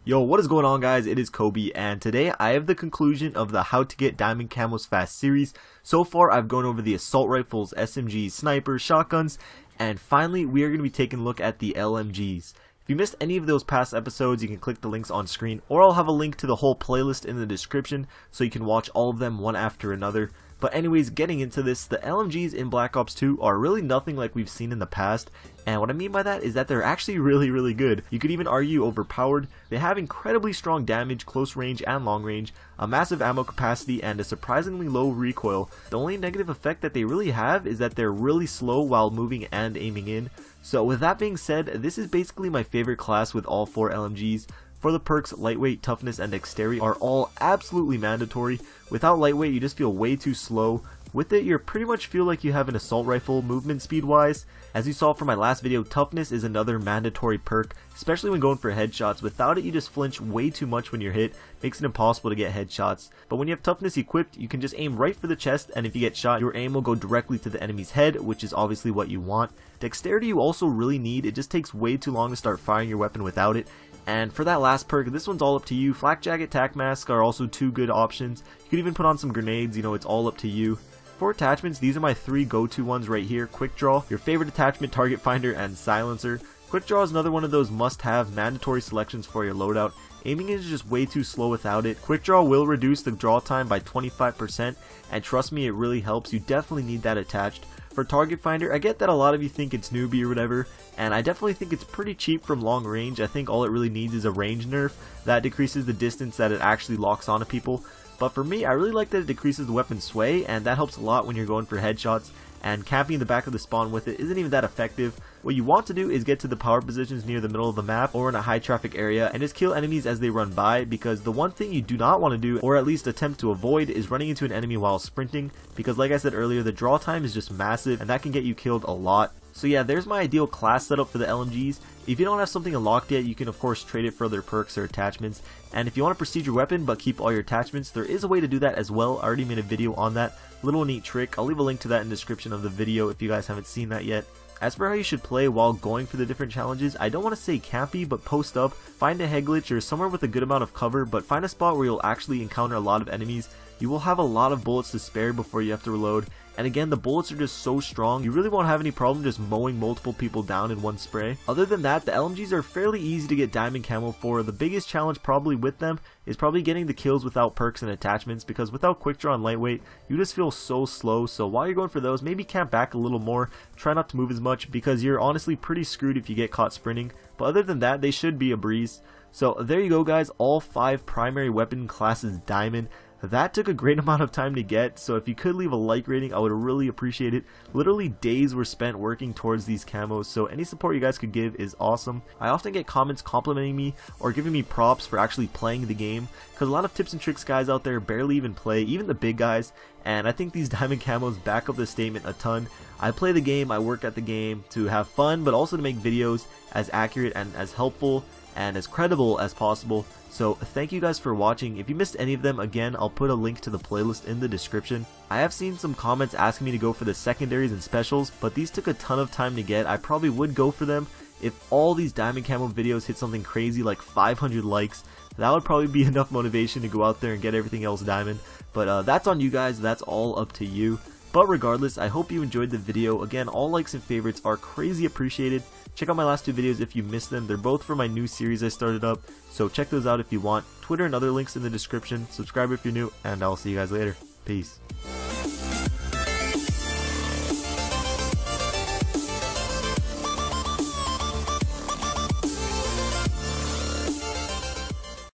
Yo, what is going on, guys? It is Kobe, and today I have the conclusion of the How to Get Diamond Camos Fast series. So far, I've gone over the assault rifles, SMGs, snipers, shotguns, and finally, we are going to be taking a look at the LMGs. If you missed any of those past episodes, you can click the links on screen, or I'll have a link to the whole playlist in the description, so you can watch all of them one after another. But anyways, getting into this, the LMGs in Black Ops 2 are really nothing like we've seen in the past, and what I mean by that is that they're actually really good. You could even argue overpowered. They have incredibly strong damage, close range and long range, a massive ammo capacity, and a surprisingly low recoil. The only negative effect that they really have is that they're really slow while moving and aiming in. So with that being said, this is basically my favorite class with all 4 LMGs. For the perks, lightweight, toughness, and dexterity are all absolutely mandatory. Without lightweight, you just feel way too slow. With it, you pretty much feel like you have an assault rifle movement speed wise. As you saw from my last video, toughness is another mandatory perk, especially when going for headshots. Without it, you just flinch way too much when you're hit, makes it impossible to get headshots. But when you have toughness equipped, you can just aim right for the chest, and if you get shot, your aim will go directly to the enemy's head, which is obviously what you want. Dexterity you also really need. It just takes way too long to start firing your weapon without it. And for that last perk, this one's all up to you. Flak Jacket, Tac Mask are also 2 good options. You could even put on some grenades, it's all up to you. For attachments, these are my 3 go-to ones right here. Quick Draw, your favorite attachment, Target Finder, and Silencer. Quick Draw is another one of those must-have mandatory selections for your loadout. Aiming is just way too slow without it. Quick Draw will reduce the draw time by 25%, and trust me, it really helps. You definitely need that attached. For Target Finder, I get that a lot of you think it's newbie or whatever, and I definitely think it's pretty cheap from long range. I think all it really needs is a range nerf that decreases the distance that it actually locks onto people. But for me, I really like that it decreases the weapon sway, and that helps a lot when you're going for headshots, and camping in the back of the spawn with it isn't even that effective. What you want to do is get to the power positions near the middle of the map or in a high traffic area and just kill enemies as they run by, because the one thing you do not want to do, or at least attempt to avoid, is running into an enemy while sprinting, because like I said earlier, the draw time is just massive and that can get you killed a lot. So yeah, there's my ideal class setup for the LMGs. If you don't have something unlocked yet, you can of course trade it for other perks or attachments, and if you want to proceed your weapon but keep all your attachments, there is a way to do that as well. I already made a video on that, little neat trick. I'll leave a link to that in the description of the video if you guys haven't seen that yet. As for how you should play while going for the different challenges, I don't want to say campy, but post up, find a head glitch or somewhere with a good amount of cover, but find a spot where you'll actually encounter a lot of enemies. You will have a lot of bullets to spare before you have to reload, and again, the bullets are just so strong, you really won't have any problem just mowing multiple people down in one spray. Other than that, the LMGs are fairly easy to get diamond camo for. The biggest challenge probably with them is probably getting the kills without perks and attachments, because without quick draw and lightweight, you just feel so slow. So while you're going for those, maybe camp back a little more, try not to move as much, because you're honestly pretty screwed if you get caught sprinting. But other than that, they should be a breeze. So there you go, guys, all 5 primary weapon classes diamond. That took a great amount of time to get, so if you could leave a like rating, I would really appreciate it. Literally days were spent working towards these camos, so any support you guys could give is awesome. I often get comments complimenting me or giving me props for actually playing the game, because a lot of tips and tricks guys out there barely even play, even the big guys, and I think these diamond camos back up this statement a ton. I play the game, I work at the game to have fun, but also to make videos as accurate and as helpful and as credible as possible. So thank you guys for watching. If you missed any of them, again, I'll put a link to the playlist in the description. I have seen some comments asking me to go for the secondaries and specials, but these took a ton of time to get. I probably would go for them if all these diamond camo videos hit something crazy like 500 likes. That would probably be enough motivation to go out there and get everything else diamond. But that's on you guys, that's all up to you. But regardless, I hope you enjoyed the video. Again, all likes and favorites are crazy appreciated. Check out my last 2 videos if you missed them. They're both for my new series I started up, so check those out if you want. Twitter and other links in the description. Subscribe if you're new, and I'll see you guys later. Peace.